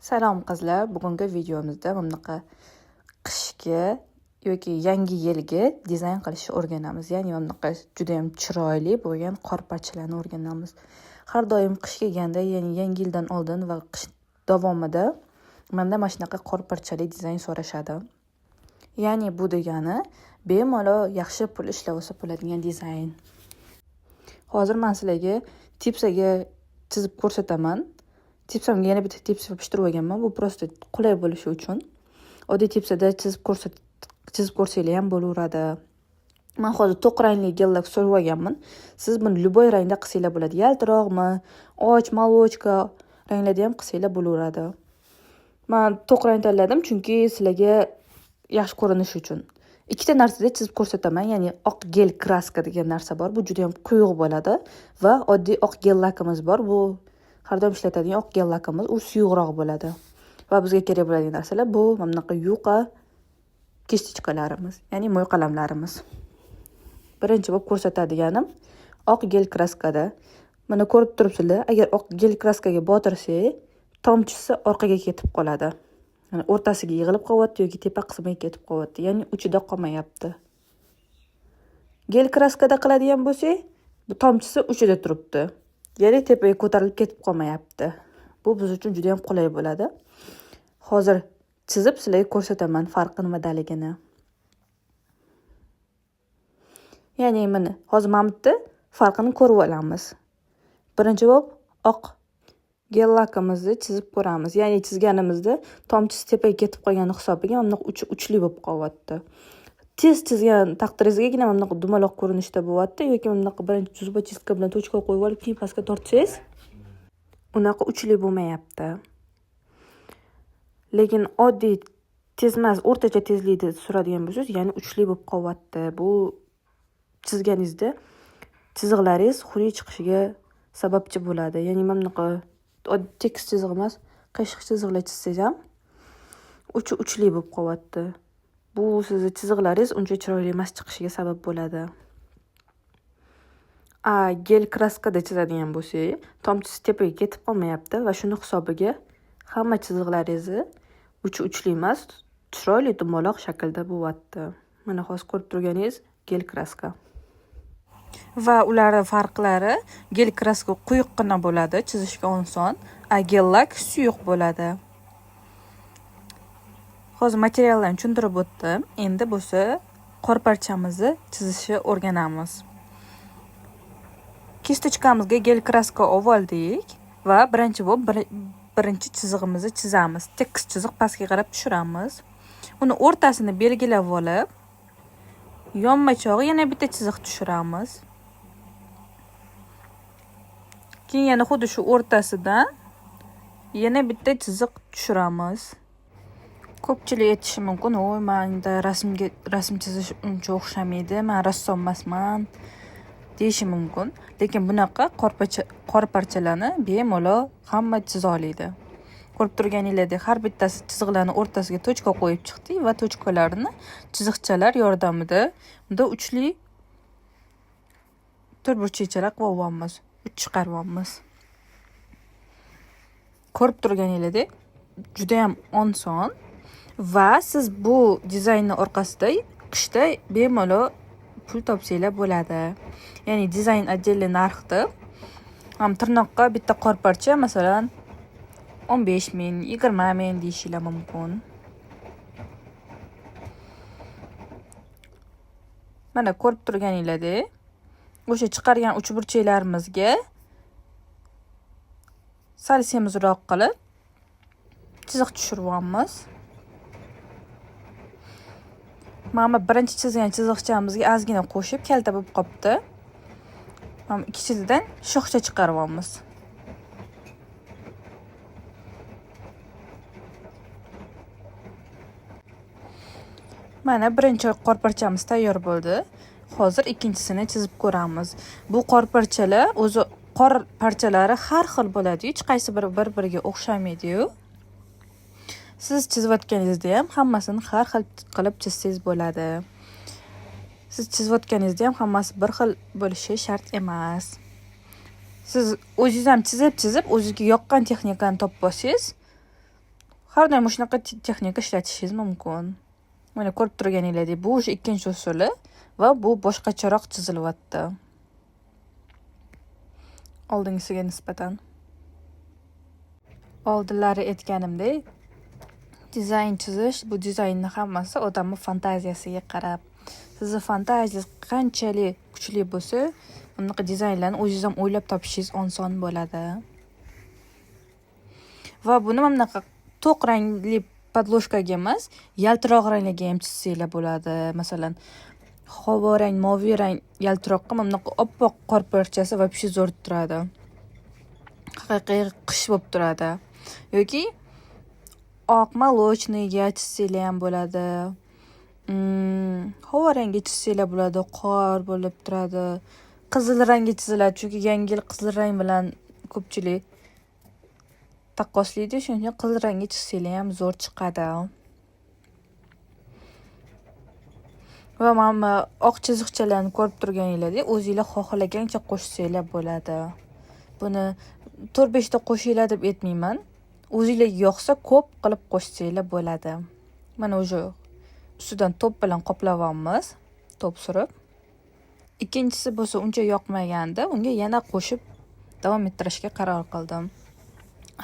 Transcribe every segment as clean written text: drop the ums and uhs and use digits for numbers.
Salom qizlar, bugungi videomizda bunaqa qishga yoki yangi yilga dizayn qilishni o'rganamiz. Ya'ni bunaqa juda ham chiroyli bo'lgan qor parchalarini o'rganamiz. Har doim qish kelganda, ya'ni yangi yildan oldin va qish davomida mendan mana shunaqa qor parchali dizayn so'rashadi. Ya'ni bu degani bemalol yaxshi pul ishlab olsa bo'ladigan dizayn. Hozir men sizlarga tipsaga chizib ko'rsataman. Tipsamga yana bitta tipsa yopishtirib olganman. Bu prosta qulay bo'lishi uchun. Oddiy tipsada chizib ko'rsanglar ham bo'laveradi. Men hozir to'q rangli gellak so'rab olganman. Siz buni любой rangda qilsanglar bo'ladi. Yaltiroqmi, och, malochka ranglarda ham qilsanglar bo'laveradi. Men to'q rang tanladim chunki sizlarga yaxshi ko'rinishi uchun. Ikkita narsada chizib ko'rsataman, ya'ni oq gel kraska degan narsa bor. Bu juda ham quyuq bo'ladi va oddiy oq gellakimiz bor. Bu har doim ishlatadigan oq gellakimiz, u suyuqroq bo'ladi. Va bizga kerak bo'ladigan narsalar bu bunaqa yuqa kishtichkalarimiz, ya'ni mo'y qalamlarimiz. Birinchi bo'lib ko'rsatadiganim oq gel kraskada. Mana ko'rib turibsizlar, agar oq gel kraskaga botirsak, tomchisi orqaga ketib qoladi. Yani o'rtasiga yig'ilib qolyapti yoki tepa qismiga ketib qolyapti, ya'ni uchida qolmayapti. Gel kraskada qiladigan bo'lsak, bu tomchisi uchida turibdi. Ya'ni tepaga ko'tarilib ketib qolmayapti. Bu biz uchun juda ham qulay bo'ladi. Hozir chizib sizlarga ko'rsataman farqi nimadaligini. Ya'ni mana hozir mana bitta farqini ko'rib olamiz. Birinchi bo'lib oq gel lakimizni chizib ko'ramiz. Ya'ni chizganimizda tomchisi tepaga ketib qolgani hisobiga mana uchi uchli bo'lib qolyapti. Tez chizgan taqdiringizgagina mana bunaqa dumaloq ko'rinishda bo'lyapti yoki mana bunaqa birinchi juzba chiska bilan tochka qo'yib olib keyin pastga tortsangiz, unaqa uchli bo'lmayapti. Lekin oddiy tezmas, o'rtacha tezlikda suradigan bo'lsangiz, ya'ni uchli bo'lib qolyapti. Bu chizganingizda chiziqlaringiz xunuk chiqishiga sababchi bo'ladi. Ya'ni mana bunaqa oddiy tekis chiziq emas, qiyshiq chiziqlar chizsangiz ham uchli bo'lib qolyapti. Bu sizni chiziqlaringiz uncha chiroyli emas chiqishiga sabab bo'ladi. Gel kraskada chizadigan bo'lsak, tomchisi tepaga ketib qolmayapti va shuni hisobiga hamma chiziqlaringizni uchli emas, chiroyli dumaloq shaklda bo'lyapti. Mana hozir ko'rib turganingiz gel kraska. Va ularning farqlari, gel kraska quyuqqina bo'ladi, chizishga oson, gel lak suyuq bo'ladi. Hozir materiallarni tushuntirib o'tdim. Endi bo'lsa qor parchamizni chizishni o'rganamiz. Kistechkamizga gel kraska oldik va birinchi chizig'imizni chizamiz. Tekis chiziq pastga qarab tushiramiz. Uni o'rtasini belgilab olib, yonma-chog'i yana bitta chiziq tushiramiz. Keyin yana xuddi shu o'rtasidan yana bitta chiziq tushiramiz. Ko'pchilik aytishi mumkin, "Voy, menda rasm chizish uncha o'xshamaydi, men rassom emasman" deyishi mumkin. Lekin bunaqa qor parchalarni bemalol hamma chiza oladi. Ko'rib turganinglardek har bittasi chiziqlarning o'rtasiga tochka qo'yib chiqdik va tochkalarni chiziqchalar yordamida bunda uchli to'rtburchakchalar qilib olamiz, uch chiqaramiz. Ko'rib turganinglardek juda ham oson. Va siz bu dizaynning orqasida qishda bemalol pul topsanglar bo'ladi. Ya'ni dizayn отдельный narxda ham tirnoqqa bitta qor parcha masalan 15 ming, 20 ming deyishinglar mumkin. Mana ko'rib turganinglardek, o'sha chiqargan uchburchaklarimizga sal semizroq qilib chiziq tushirib olamiz. Mana birinchi chizgan chiziqchamizga ozgina qo'shib kalta bo'lib qopti. Mana ikkisidan shoxcha chiqarib olamiz. Mana birinchi qor parchamiz tayyor bo'ldi. Hozir ikkinchisini chizib ko'ramiz. Bu qor parchalar o'zi qor parchalari har xil bo'ladi, hech qaysi biri bir-biriga o'xshamaydi-yu. Siz chizayotganingizda ham hammasini har xil qilib chizsangiz bo'ladi. Siz chizayotganingizda ham hammasi bir xil bo'lishi shart emas. Siz o'zingiz ham chizib, o'zingizga yoqqan texnikani topib olsangiz, har doim shunaqa texnika ishlatishingiz mumkin. Mana ko'rib turganingizdek, bu o'sha ikkinchi usuli va bu boshqacharoq chizilyapti oldingisiga nisbatan. Oldinlari aytganimdek, dizayn chizish, bu dizaynning hammasi odamning fantaziyasiga qarab. Sizni fantaziyangiz qanchalik kuchli bo'lsa, bunaqa dizaynlarni o'zingiz ham o'ylab topishingiz oson bo'ladi. Va buni bunaqa to'q rangli podложkaga emas, yaltiroq ranglarga ham chizsanglar bo'ladi. Masalan, havo rang, moviy rang yaltiroqqa bunaqa oppoq qor parchasi va pishi zo'r turadi. Haqiqiy qish bo'lib turadi. Yoki oq молочныйga chizsanglar ham bo'ladi. Havo rangi chizsanglar bo'ladi, qor bo'lib turadi. Qizil rangga chiziladi, chunki yangi yil qizil rang bilan ko'pchilik taqqoslaydi, shuning uchun qizil rangga chizsanglar ham zo'r chiqadi. Va mana oq chiziqchalarni ko'rib turganingizdek, o'zingizlar xohlagancha qo'shsanglar bo'ladi. Buni 4-5 ta qo'shinglar deb aytmayman. O'zingizlarga yoqsa ko'p qilib qo'shsanglar bo'ladi. Mana o'sha ustidan top bilan qoplayapmiz, top surib. Ikkinchisi bo'lsa uncha yoqmaganda, unga yana qo'shib davom ettirishga qaror qildim.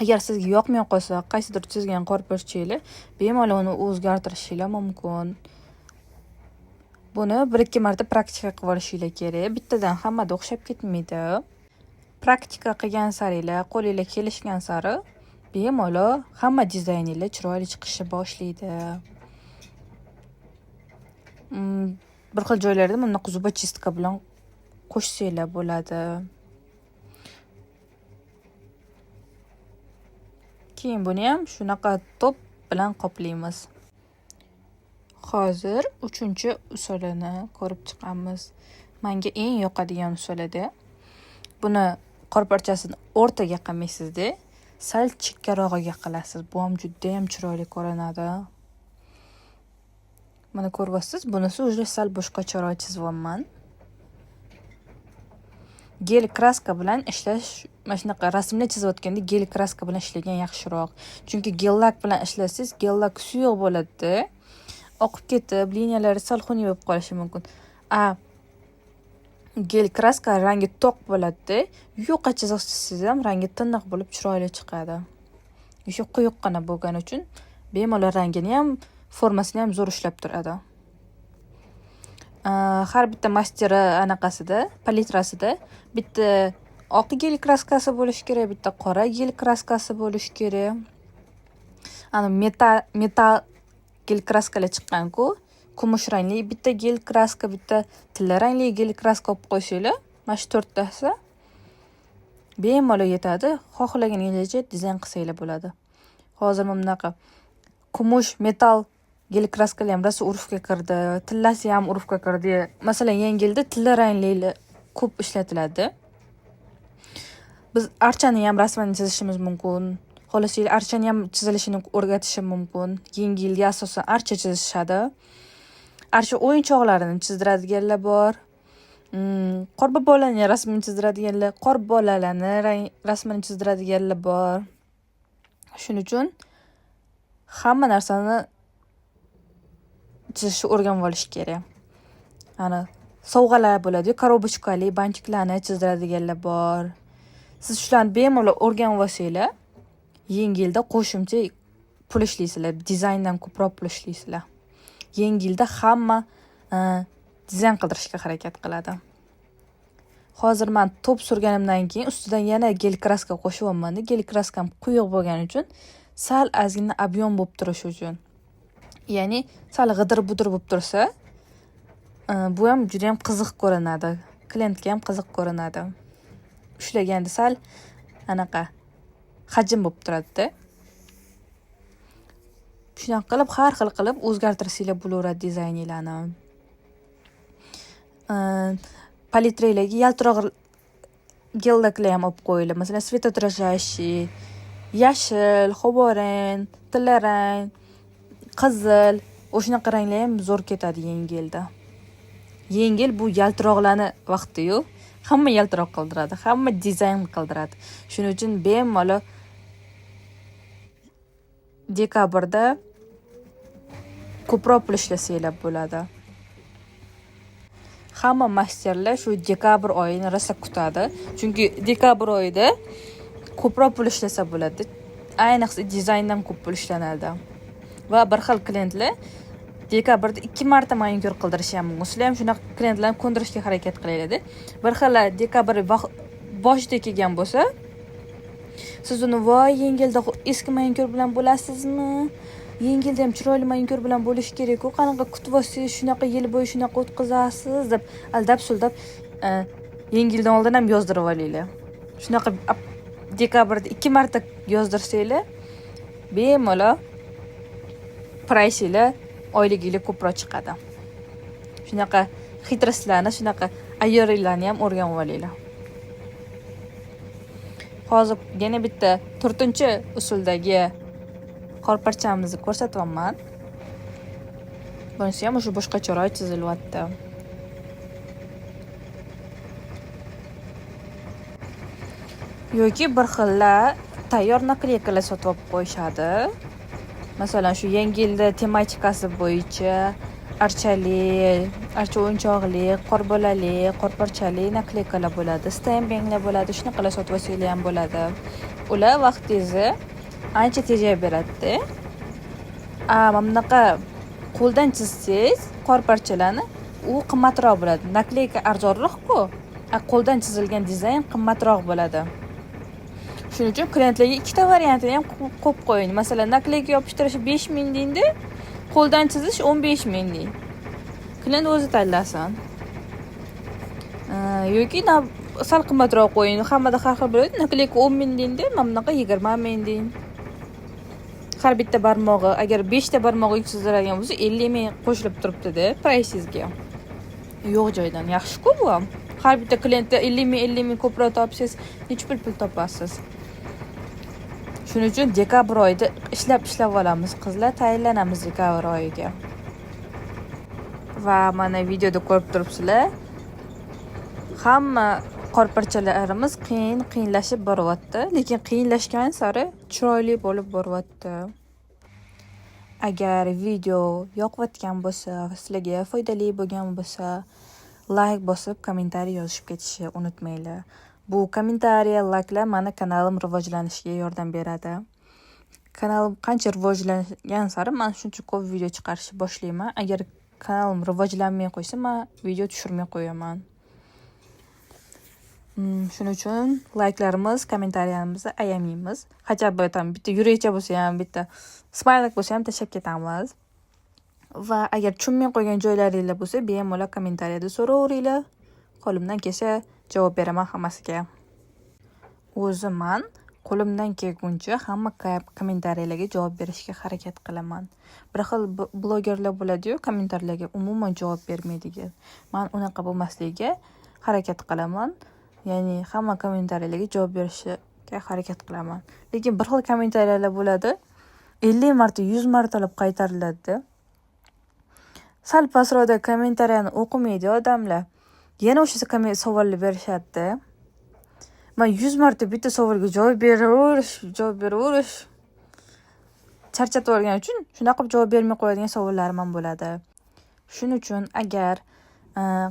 Agar sizga yoqmay qolsa, qaysidir chizgan qor parchangiz, bemalol uni o'zgartirishingiz mumkin. Buni 1-2 marta praktika qilib olishingiz kerak. Bittadan hammada o'xshab ketmaydi. Praktika qilgan saringlar, qo'lingizga kelishgan sari bemalol hamma dizayninglar chiroyli chiqishni boshlaydi. Bir xil joylarda bunaqa zubochistka bilan qo'shsanglar bo'ladi. Keyin buni ham shunaqa top bilan qoplaymiz. Hozir 3-usulini ko'rib chiqamiz. Menga eng yoqadigan usul edi. Buni qor parchasini o'rtaga qilmaysiz-da, sal chekkarog'iga qilasiz. Bu ham juda ham chiroyli ko'rinadi. Mana ko'ryapsiz, bunisi o'zi sal boshqacharoq chizyapman. Gel kraska bilan ishlash, mana shunaqa rasmni chizayotganda gel kraska bilan ishlagan yaxshiroq. Chunki gel lak bilan ishlasangiz, gel lak suyuq bo'ladi. Oqib ketib, liniyalari sal xunuk bo'lib qolishi mumkin. Gel kraska rangi to'q bo'ladi. Yuqa chiziq chizsangiz ham rangi tiniq bo'lib chiroyli chiqadi. O'sha quyuqqina bo'lgani uchun bemalol rangini ham, formasini ham zo'r ishlab turadi. Har bitta masteri anaqasida, palitrasida bitta oq gel kraskasi bo'lishi kerak, bitta qora gel kraskasi bo'lishi kerak. Metal gel kraskalar chiqqan-ku, kumush rangli bitta gel kraska, bitta tilla rangli gel kraska olib qo'ysanglar, mana shu 4 tasi bemalol yetadi. Xohlaganingizdek dizayn qilsanglar bo'ladi. Hozir mana bunaqa kumush metal gel kraskalar ham rosa urfga kirdi, tillasi ham urfga kirdi. Masalan, yangi yilda tilla rangli ko'p ishlatiladi. Biz archani ham rasmini chizishimiz mumkin. Xohlasangiz archani ham chizilishini o'rgatishim mumkin. Yangi yilga asosan archa chizishadi. Archa o'yinchoqlarini chizdiradiganlar bor. Qorbobolarning rasmini chizdiradiganlar, qorbolalarning rasmini chizdiradiganlar bor. Shuning uchun hamma narsani chizishni o'rganib olish kerak. Sovg'alar bo'ladi, korobochkali banchiklarni chizdiradiganlar bor. Siz shularni bemalol o'rganib olsanglar, yangi yilda qo'shimcha pul ishlaysizlar, dizayndan ko'proq pul ishlaysizlar. Yangi yilda hamma dizayn qildirishga harakat qiladi. Hozir men top surganimdan keyin ustidan yana gel kraska qo'shyapman. Gel kraskam quyuq bo'lgani uchun sal ozgina ob'yom bo'lib turishi uchun. Ya'ni sal g'idir-budir bo'lib tursa, bu ham juda ham qiziq ko'rinadi. Klientga ham qiziq ko'rinadi. Ushlaganda sal anaqa hajm bo'lib turadi-da. Shunaqa qilib har xil qilib o'zgartirsanglar bo'laveradi dizayninglarni. Palitralarga yaltiroq gel-laklar ham olib qo'yinglar. Masalan, svetоотражающий, yashil, xoborang, tilla rang, qizil, o'shanaqa ranglar ham zo'r ketadi yangi yilda. Yangi yil bu yaltiroqlarni vaqti-yu. Hamma yaltiroq qildiradi, hamma dizayn qildiradi. Shuning uchun bemalol dekabrda ko'proq pul ishlasanglar bo'ladi. Hamma masterlar shu dekabr oyini rosa kutadi. Chunki dekabr oyida ko'proq pul ishlasa bo'ladi. Ayniqsa dizayndan ko'p pul ishlanadi. Va bir xil klientlar dekabrda 2 marta manikyur qildirishi ham mumkin. Sizlar ham shunaqa klientlarni ko'ndirishga harakat qilinglar. Bir xil dekabr boshida kelgan bo'lsa, siz uni voy yengilda eski manikyur bilan bo'lasizmi? Yengilda ham chiroyli manikyur bilan bo'lish kerak-ku. Qanaqa kutib olsangiz, shunaqa yil bo'yi shunaqa o'tkazasiz deb aldab-suldab yengildan oldin ham yozdirib olinglar. Shunaqa dekabrda 2 marta yozdirsanglar, bemalol priceinglar oyliginglar ko'proq chiqadi. Shunaqa xitraslarni, shunaqa ayyorlarni ham o'rganib olinglar. Hozir yana bitta 4-usuldagi qorparchamizni ko'rsatyapman. Bunisi ham o'sha boshqacharoq chizilyapti. Yoki bir xillar tayyor nakleykalar sotib qo'yishadi. Masalan, shu yangi yilda tematikasi bo'yicha archali, archa o'yinchoqli, qorbolali, qorparchali nakleykalar bo'ladi, stempinglar bo'ladi, shunaqalar sotib olsanglar ham bo'ladi. Ular vaqtingizni ancha tejab beradi-da. Mana bunaqa qo'ldan chizsangiz qorparchalarni u qimmatroq bo'ladi. Nakleyka arzonroq-ku, qo'ldan chizilgan dizayn qimmatroq bo'ladi. Shuning uchun klientlarga ikkita variantini ham qo'yib qo'ying. Masalan, nakleyka yopishtirish 5 ming deydi, qo'ldan chizish 15 ming deydi. Klient o'zi tanlasin. Yoki sal qimmatroq qo'ying. Hammada har xil bo'ladi. Nakleyka 10 ming deydi, mana bunaqa 20 ming deydi. Har bitta barmog'i, agar 5 ta barmog'i chiziladigan bo'lsa 50 ming qo'shilib turibdi-da priceingizga. Yo'q joydan yaxshi-ku bu ham. Har bitta klientda 50 ming ko'proq topsangiz, nech pul topasiz. Shuning uchun dekabr oyida ishlab olamiz qizlar, tayyorlanamiz dekabr oyiga. Va mana videoda ko'rib turibsizlar. Hamma qorparchalarimiz qiyinlashib boryapti, lekin qiyinlashgan sari chiroyli bo'lib boryapti. Agar video yoqayotgan bo'lsa, sizlarga foydali bo'lgan bo'lsa, like bosib, kommentariy yozishib ketishni unutmanglar. Bu kommentariy, likelar meni kanalim rivojlanishiga yordam beradi. Kanalim qancha rivojlangan sari men shuncha ko'p video chiqarishni boshlayman. Agar kanalim rivojlanmay qo'ysa, men video tushirmay qo'yaman. Shuning uchun likelarimiz, kommentariylarimizni ayamaymiz. Hajab aytam bitta yurakcha bo'lsa ham, bitta smaylik bo'lsa ham tashlab ketamiz. Va agar tushunmay qo'ygan joylaringlar bo'lsa, bemalol kommentariyada so'raveringlar. Qo'limdan kelsa javob beraman hammasiga. O'zim qo'limdan kelguncha hamma kommentariyalarga javob berishga harakat qilaman. Bir xil blogerlar bo'ladi-yu, kommentariyalarga umuman javob bermaydigan. Men unaqa bo'lmasligiga harakat qilaman. Ya'ni hamma kommentariyalarga javob berishga harakat qilaman. Lekin bir xil kommentariyalar bo'ladi, 50 marta, 100 martalab qaytariladi. Sal pastroqda kommentariyani o'qimaydi odamlar. Yana o'sha savolni berishadi. Men 100 marta bitta savolga javob beraverish charchatib olganim uchun shunaqa javob bermay qo'yadigan savollarim ham bo'ladi. Shuning uchun agar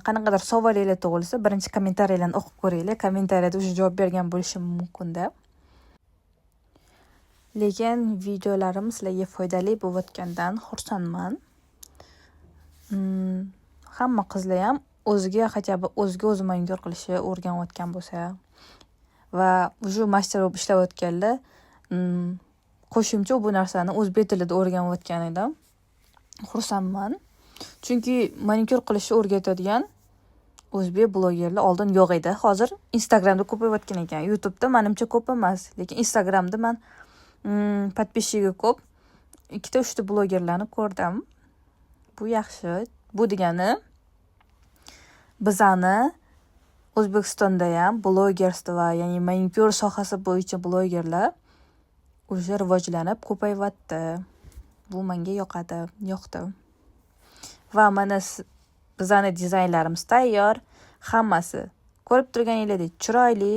qanaqadir savolinglar tug'ilsa, birinchi kommentariyalarni o'qib ko'ringlar. Kommentariyada o'sha javob bergan bo'lishim mumkin-da. Lekin videolarim sizlarga foydali bo'layotgandan xursandman. Hamma qizlar ham o'ziga o'zi manikyur qilishni o'rganayotgan bo'lsa va shu master bo'lib ishlayotganlar qo'shimcha bu narsani o'zbek tilida o'rganayotganidan xursandman. Chunki manikyur qilishni o'rgatadigan o'zbek blogerlar oldin yo'q edi. Hozir Instagramda ko'payayotgan ekan. YouTube'da menimcha ko'p emas, lekin Instagramda men podpishchigi ko'p 2-3 ta blogerlarni ko'rdim. Bu yaxshi. Bu degani bizani O'zbekistonda ham blogerstvo, ya'ni manikyur sohasi bo'yicha blogerlar o'sha rivojlanib ko'payapti. Bu menga yoqdi. Va mana bizani dizaynlarimiz tayyor. Hammasi ko'rib turganingizdek chiroyli,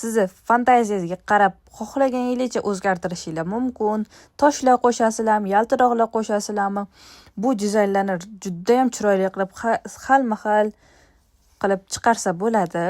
sizni fantaziyangizga qarab xohlaganingicha o'zgartirishinglar mumkin. Toshlar qo'shasizlarmi, yaltiroqlar qo'shasizlarmi? Bu dizaynlarni juda ham chiroyli qilib xalma-xal qilib chiqarsa bo'ladi.